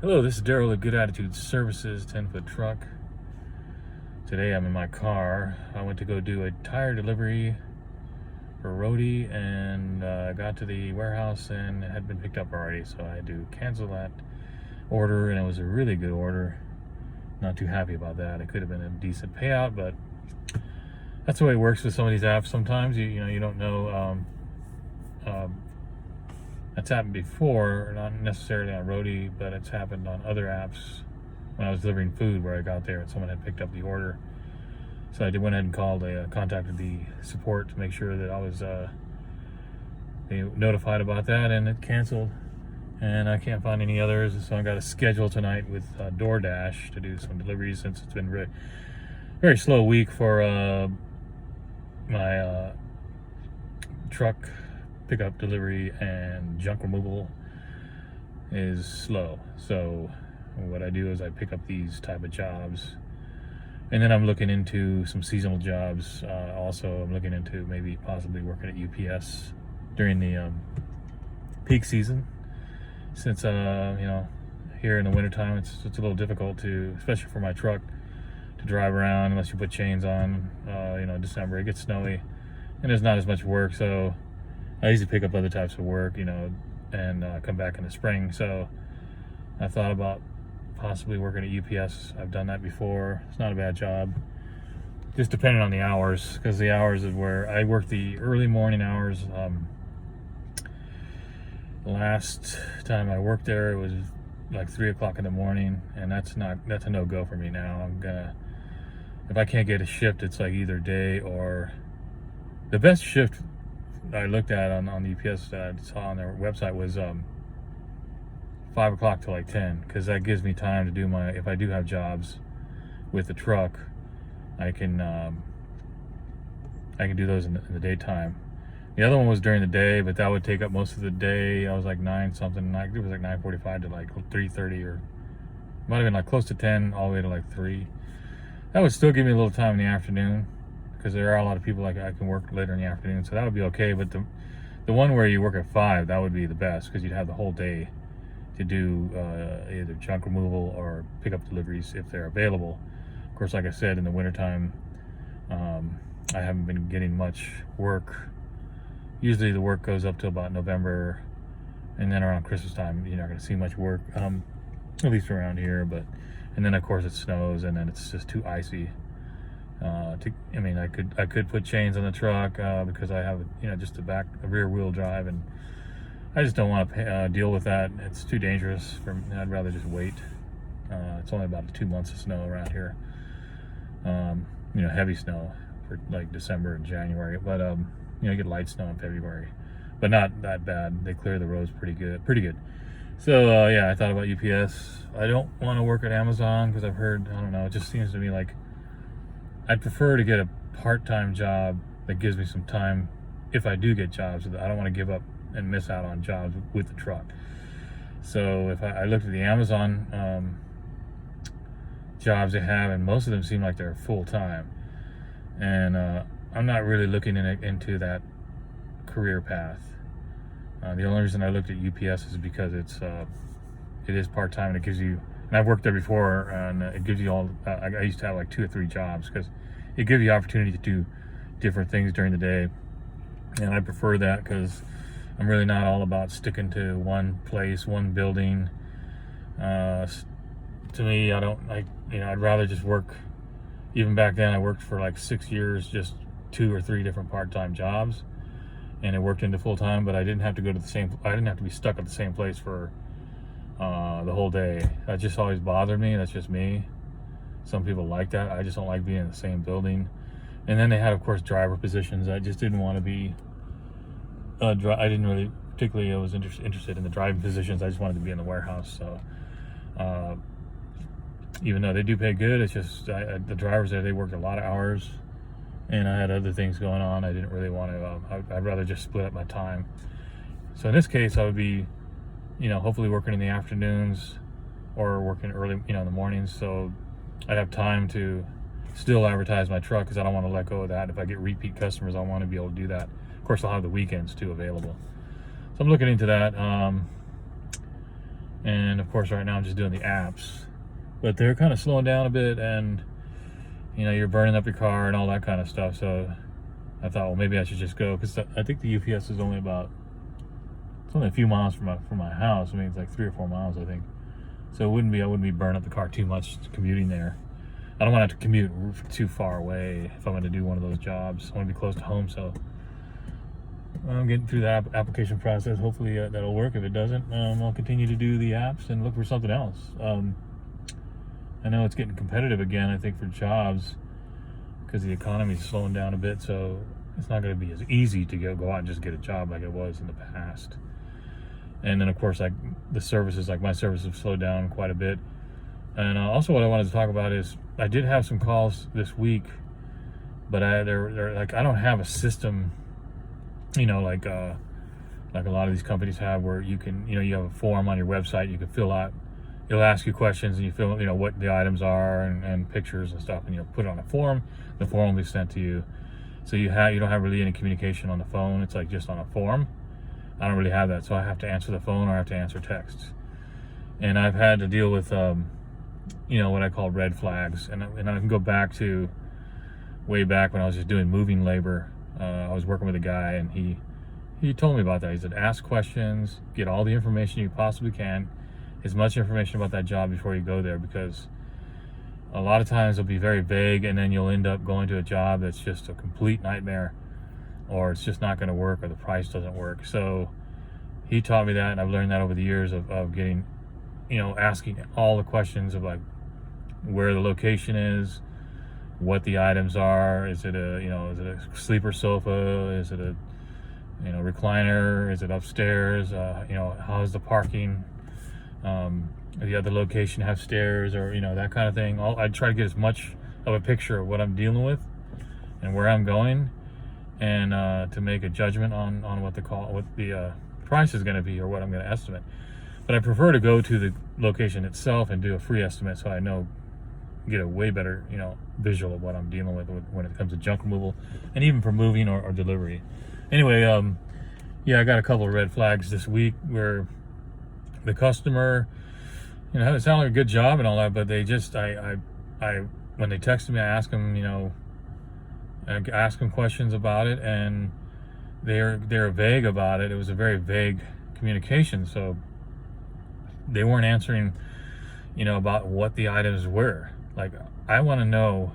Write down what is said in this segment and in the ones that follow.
Hello, this is Daryl at Good Attitude Services 10-foot truck. Today I'm in my car. I went to go do a tire delivery for Rody, and I got to the warehouse and it had been picked up already, so I had to cancel that order, and it was a really good order. Not too happy about that. It could have been a decent payout, but that's the way it works with some of these apps. Sometimes you don't know. That's happened before, not necessarily on Rody, but it's happened on other apps when I was delivering food, where I got there and someone had picked up the order. So I went ahead and contacted the support to make sure that I was notified about that, and it canceled. And I can't find any others, so I got a schedule tonight with DoorDash to do some deliveries, since it's been very slow week for my truck pickup, delivery, and junk removal is slow. So what I do is I pick up these type of jobs, and then I'm looking into some seasonal jobs. Also, I'm looking into maybe possibly working at UPS during the peak season, since here in the wintertime it's a little difficult to, especially for my truck, to drive around unless you put chains on. December it gets snowy and there's not as much work, so I usually pick up other types of work, and come back in the spring. So I thought about possibly working at UPS. I've done that before. It's not a bad job, just depending on the hours, because the hours is where I work the early morning hours. Last time I worked there, it was like 3 o'clock in the morning, and that's a no-go for me now. If I can't get a shift, it's like either day or the best shift I looked at on the UPS that I saw on their website was 5 o'clock to like 10, because that gives me time to do if I do have jobs with the truck, I can do those in the daytime. The other one was during the day, but that would take up most of the day. I was like 9 something. It was like 9:45 to like 3:30, or might have been like close to 10 all the way to like 3. That would still give me a little time in the afternoon, because there are a lot of people I can work later in the afternoon, so that would be okay. But the one where you work at 5, that would be the best, because you'd have the whole day to do either junk removal or pickup deliveries if they're available. Of course, like I said, in the wintertime, I haven't been getting much work. Usually the work goes up to about November, and then around Christmas time you're not going to see much work, at least around here. And then of course it snows, and then it's just too icy. I could put chains on the truck because I have just a rear wheel drive, and I just don't want to deal with that. It's too dangerous for me. I'd rather just wait. It's only about 2 months of snow around here. Heavy snow for like December and January, but you get light snow in February, but not that bad. They clear the roads pretty good. So yeah, I thought about UPS. I don't want to work at Amazon, because I've heard, I don't know, it just seems to me like I'd prefer to get a part-time job that gives me some time if I do get jobs. I don't want to give up and miss out on jobs with the truck. So if I looked at the Amazon jobs they have, and most of them seem like they're full-time, and I'm not really looking into that career path. The only reason I looked at UPS is because it is part-time, and it gives you, and I've worked there before, and it gives you all, I used to have like 2 or 3 jobs, because it gives you opportunity to do different things during the day. And I prefer that, because I'm really not all about sticking to one place, one building. To me, I'd rather just work. Even back then, I worked for like 6 years, just 2 or 3 different part-time jobs, and it worked into full-time, but I didn't have to go to I didn't have to be stuck at the same place for the whole day. That just always bothered me. That's just me. Some people like that. I just don't like being in the same building. And then they had, of course, driver positions. I just didn't want to be I didn't really particularly, I was interested in the driving positions. I just wanted to be in the warehouse. So even though they do pay good, it's just the drivers there, they worked a lot of hours, and I had other things going on. I didn't really want to I'd rather just split up my time. So in this case, I would be hopefully working in the afternoons, or working early in the mornings, so I'd have time to still advertise my truck, because I don't want to let go of that. If I get repeat customers, I want to be able to do that. Of course, I'll have the weekends too available. So I'm looking into that. And of course, right now I'm just doing the apps, but they're kind of slowing down a bit, and you're burning up your car and all that kind of stuff. So I thought, well, maybe I should just go, because I think the UPS is only it's only a few miles from my house. I mean, it's like 3 or 4 miles, I think. So I wouldn't be burning up the car too much commuting there. I don't want to have to commute too far away if I'm going to do one of those jobs. I want to be close to home, so I'm getting through that application process. Hopefully that'll work. If it doesn't, I'll continue to do the apps and look for something else. I know it's getting competitive again, I think, for jobs, because the economy is slowing down a bit, so it's not going to be as easy to go out and just get a job like it was in the past. And then, of course, like the services, like my services have slowed down quite a bit. And also what I wanted to talk about is I did have some calls this week, but they're like, I don't have a system, like a lot of these companies have, where you can, you have a form on your website you can fill out. It'll ask you questions, and you fill, what the items are, and pictures and stuff, and you put it on a form. The form will be sent to you. So you don't have really any communication on the phone. It's like just on a form. I don't really have that, so I have to answer the phone or I have to answer texts. And I've had to deal with, what I call red flags. And I can go back to way back when I was just doing moving labor. I was working with a guy, and he told me about that. He said, ask questions, get all the information you possibly can, as much information about that job before you go there, because a lot of times it'll be very vague, and then you'll end up going to a job that's just a complete nightmare, or it's just not going to work, or the price doesn't work. So he taught me that, and I've learned that over the years of getting, asking all the questions of like where the location is, what the items are. Is it a sleeper sofa? Is it a recliner? Is it upstairs? How's the parking? The other location have stairs, or that kind of thing. I try to get as much of a picture of what I'm dealing with and where I'm going, and to make a judgment on what the price is going to be, or what I'm going to estimate. But I prefer to go to the location itself and do a free estimate, so I get a way better visual of what I'm dealing with when it comes to junk removal, and even for moving or delivery. Anyway, I got a couple of red flags this week where the customer, it sounded like a good job and all that, but they just, I when they texted me, I asked them, I asked them questions about it, and they're vague about it. It was a very vague communication, so they weren't answering, about what the items were. Like, I want to know,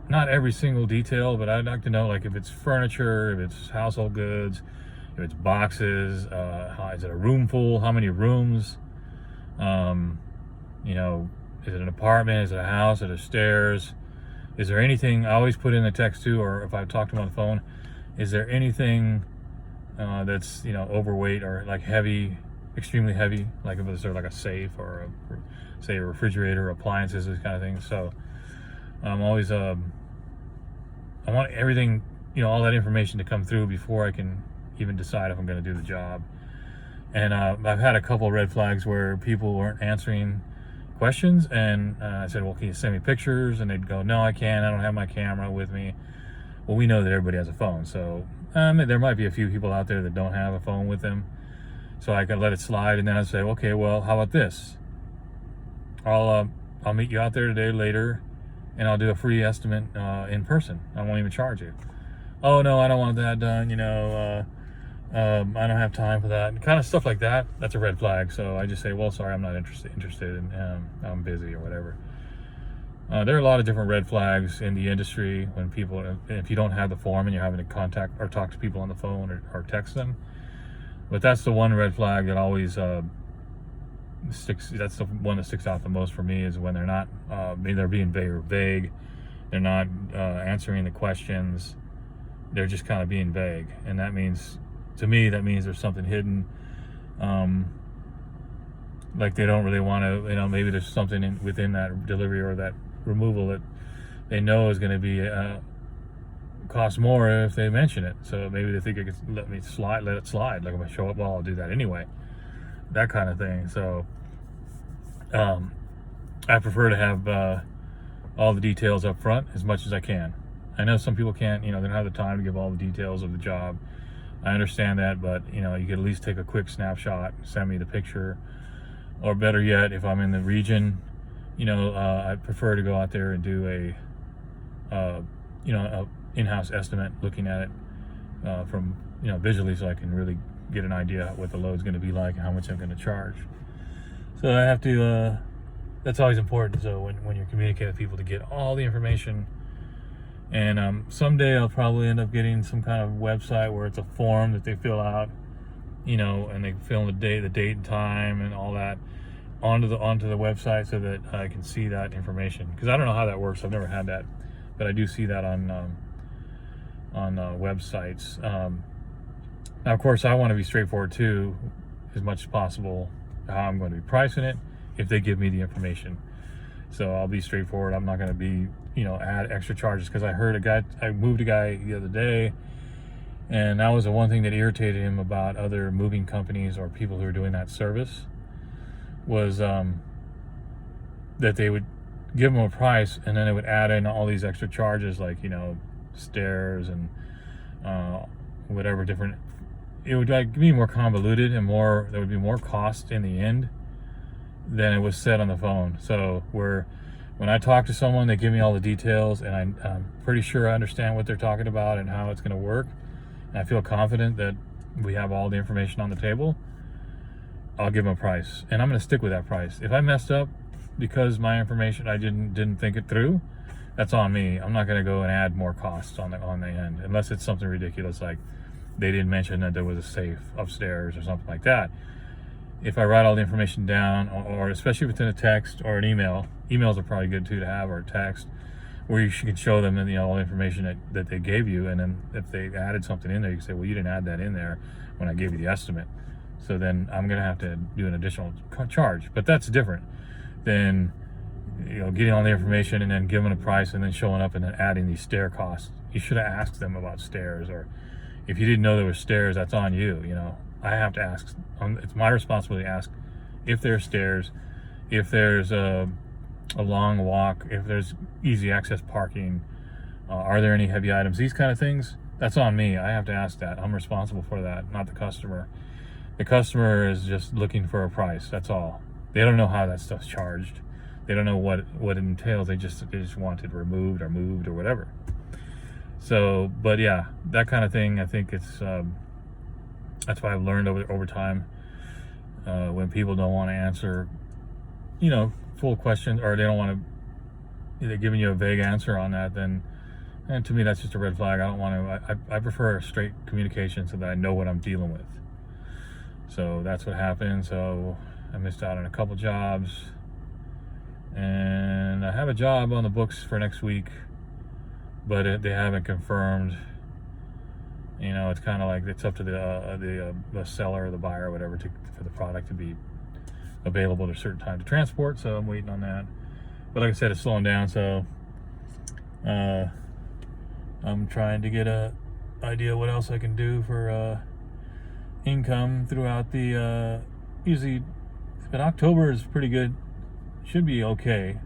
not every single detail, but I'd like to know, like, if it's furniture, if it's household goods, if it's boxes, is it a room full? How many rooms? Is it an apartment? Is it a house? Is it stairs? Is there anything? I always put in the text too, or if I talk to them on the phone, is there anything that's overweight or like heavy, extremely heavy? Like if it's like a safe, or say a refrigerator, appliances, this kind of thing. So I'm always I want everything, all that information to come through before I can even decide if I'm going to do the job. And I've had a couple of red flags where people weren't answering questions, and I said, well, can you send me pictures? And they'd go, no, I can't, I don't have my camera with me. Well, we know that everybody has a phone, so there might be a few people out there that don't have a phone with them, so I could let it slide. And then I'd say, okay, well, how about this? I'll meet you out there today later, and I'll do a free estimate in person. I won't even charge you. Oh no, I don't want that done, I don't have time for that, kind of stuff like that. That's a red flag. So I just say, well, sorry, I'm not interested in, I'm busy, or whatever. There are a lot of different red flags in the industry when people, if you don't have the form and you're having to contact or talk to people on the phone, or text them. But that's the one red flag that always that's the one that sticks out the most for me, is when they're not, they're being very vague. They're not answering the questions. They're just kind of being vague. And that means, to me, there's something hidden. Like they don't really want to, maybe there's something within that delivery or that removal that they know is going to be cost more if they mention it. So maybe they think it could let it slide. Like, if I show up, well, I'll do that anyway. That kind of thing. So I prefer to have all the details up front as much as I can. I know some people can't, they don't have the time to give all the details of the job. I understand that, but you know, you could at least take a quick snapshot, send me the picture, or better yet, if I'm in the region, you know, I prefer to go out there and do you know, a in-house estimate, looking at it from, you know, visually, so I can really get an idea what the load's going to be like and how much I'm going to charge. So I have to. That's always important. So when you're communicating with people, to get all the information. And someday I'll probably end up getting some kind of website where it's a form that they fill out, you know, and they fill in the date and time and all that onto the website, so that I can see that information. Because I don't know how that works. I've never had that, but I do see that on websites. Now, of course, I want to be straightforward too, as much as possible, how I'm going to be pricing it if they give me the information. So I'll be straightforward. I'm not going to be, you know, add extra charges, because I moved a guy the other day, and that was the one thing that irritated him about other moving companies or people who are doing that service, was that they would give him a price and then they would add in all these extra charges, like, you know, stairs and whatever different. It would like be more convoluted, and there would be more cost in the end than it was said on the phone. So when I talk to someone, they give me all the details, and I'm pretty sure I understand what they're talking about and how it's going to work, and I feel confident that we have all the information on the table. I'll give them a price, and I'm going to stick with that price. If I messed up because my information, I didn't think it through, that's on me. I'm not going to go and add more costs on the end, unless it's something ridiculous, like they didn't mention that there was a safe upstairs or something like that. If I write all the information down, or especially within a text or an email, emails are probably good too to have, or a text, where you can show them, you know, all the information that they gave you, and then if they added something in there, you can say, well, you didn't add that in there when I gave you the estimate, so then I'm going to have to do an additional charge. But that's different than, you know, getting all the information and then giving a price and then showing up and then adding these stair costs. You should have asked them about stairs, or if you didn't know there were stairs, that's on you. You know, I have to ask. It's my responsibility to ask if there's stairs, if there's a long walk, if there's easy access parking, are there any heavy items, these kind of things. That's on me. I have to ask that. I'm responsible for that, not the customer. The customer is just looking for a price. That's all. They don't know how that stuff's charged. They don't know what it entails. They just want it removed or moved or whatever. So, but yeah, that kind of thing. I think it's that's why I've learned over time. When people don't want to answer, you know, full questions, or they don't want to, they're giving you a vague answer on that, then, and to me that's just a red flag. I don't want to. I prefer straight communication so that I know what I'm dealing with. So that's what happened. So I missed out on a couple jobs, and I have a job on the books for next week, but they haven't confirmed. You know, it's kind of like it's up to the seller or the buyer or whatever for the product to be available at a certain time to transport. So I'm waiting on that. But like I said, it's slowing down. So I'm trying to get a idea what else I can do for income throughout the usually. But October is pretty good. Should be okay.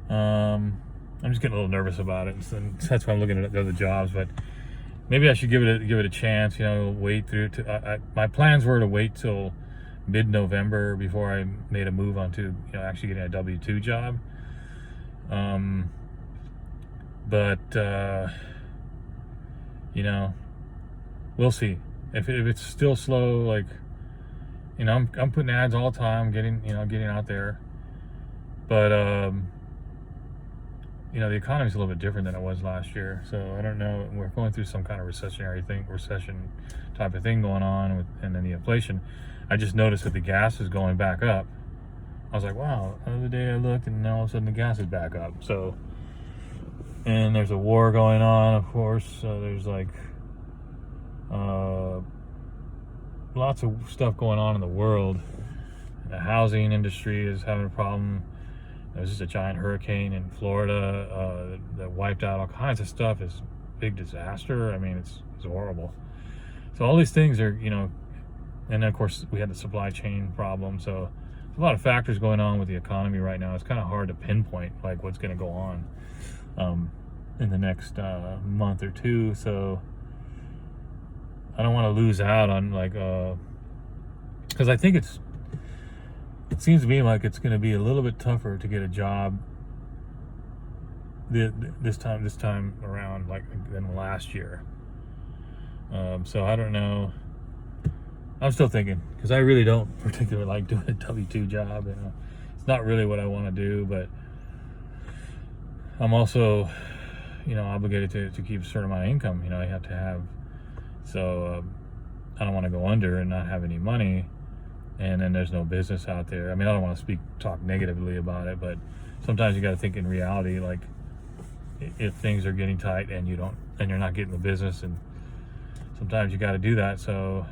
I'm just getting a little nervous about it, and that's why I'm looking at the other jobs. But maybe I should give it a chance. You know, wait through. My plans were to wait till mid-November before I made a move onto, you know, actually getting a W-2 job. But you know, we'll see. If it's still slow, like, you know, I'm putting ads all the time, getting out there. But you know, the economy's a little bit different than it was last year. So I don't know. We're going through some kind of recession type of thing going on, and then the inflation. I just noticed that the gas is going back up. I was like, wow. The other day I looked, and now all of a sudden the gas is back up. So, and there's a war going on, of course. So there's like lots of stuff going on in the world. The housing industry is having a problem. There's just a giant hurricane in Florida that wiped out all kinds of stuff. It's a big disaster. I mean, it's horrible. So all these things are, you know, and then of course we had the supply chain problem. So there's a lot of factors going on with the economy right now. It's kind of hard to pinpoint like what's going to go on in the next month or two. So I don't want to lose out on like because I think it seems to me like it's going to be a little bit tougher to get a job this time around like than last year. So I don't know. I'm still thinking, because I really don't particularly like doing a W-2 job. It's not really what I want to do, but I'm also, obligated to keep a certain amount of income. I have to have. So I don't want to go under and not have any money, and then there's no business out there. I mean, I don't want to talk negatively about it, but sometimes you got to think in reality, like if things are getting tight and you're not getting the business, and sometimes you got to do that. So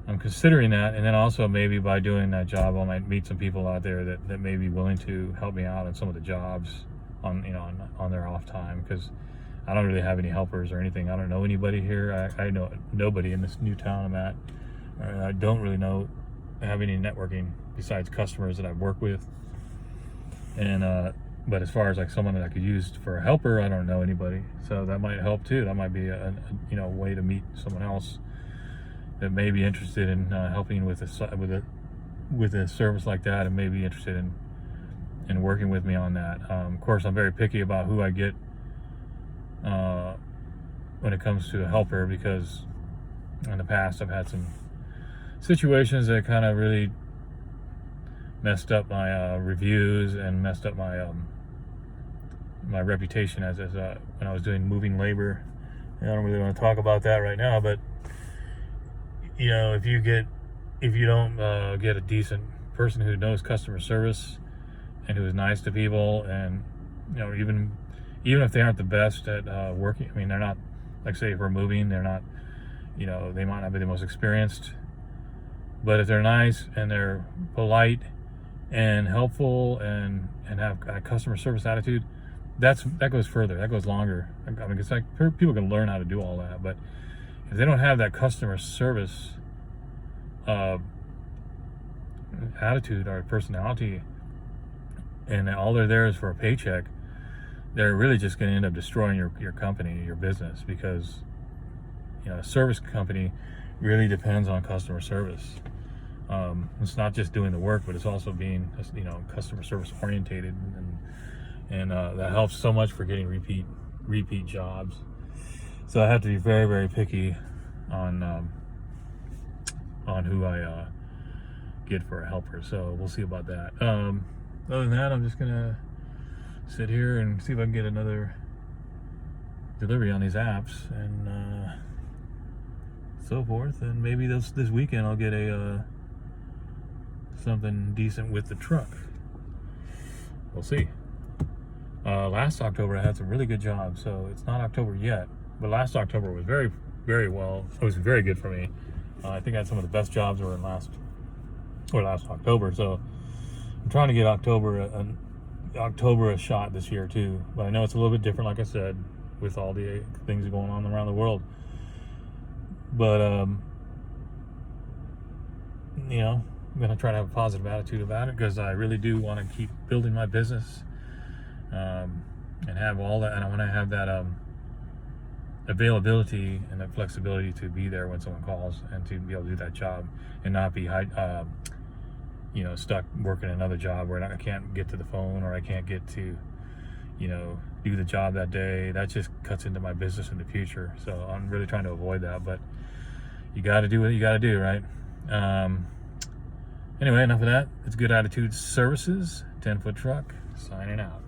I'm considering that, and then also maybe by doing that job, I might meet some people out there that may be willing to help me out on some of the jobs on their off time, because I don't really have any helpers or anything. I don't know anybody here. I know nobody in this new town I'm at. I don't really have any networking besides customers that I've worked with. And but as far as like someone that I could use for a helper, I don't know anybody. So that might help too. That might be a way to meet someone else that may be interested in helping with a service like that, and may be interested in working with me on that. Of course, I'm very picky about who I get when it comes to a helper, because in the past I've had some situations that kind of really messed up my reviews and messed up my my reputation as when I was doing moving labor. I don't really want to talk about that right now, but if you don't get a decent person who knows customer service and who is nice to people, and even if they aren't the best at working, I mean, they're not, like, say, if we're moving, they're not, they might not be the most experienced, but if they're nice and they're polite and helpful and have a customer service attitude, that goes further, that goes longer. I mean, it's like people can learn how to do all that, but if they don't have that customer service attitude or personality, and all they're there is for a paycheck, they're really just going to end up destroying your company, your business, because a service company really depends on customer service. It's not just doing the work, but it's also being customer service orientated, and that helps so much for getting repeat jobs. So I have to be very, very picky on who I get for a helper. So we'll see about that. Other than that, I'm just gonna sit here and see if I can get another delivery on these apps and so forth. And maybe this weekend I'll get something decent with the truck. We'll see. Last October I had some really good jobs, so it's not October yet, but last October was very, very well. It was very good for me. I think I had some of the best jobs were in last October. So I'm trying to get October a shot this year too. But I know it's a little bit different, like I said, with all the things going on around the world. But I'm gonna try to have a positive attitude about it, because I really do want to keep building my business and have all that, and I want to have that availability and that flexibility to be there when someone calls, and to be able to do that job and not be stuck working another job where I can't get to the phone, or I can't get to do the job that day. That just cuts into my business in the future. So I'm really trying to avoid that, but you got to do what you got to do, right? Anyway, enough of that. It's Good Attitude Services, 10 Foot Truck, signing out.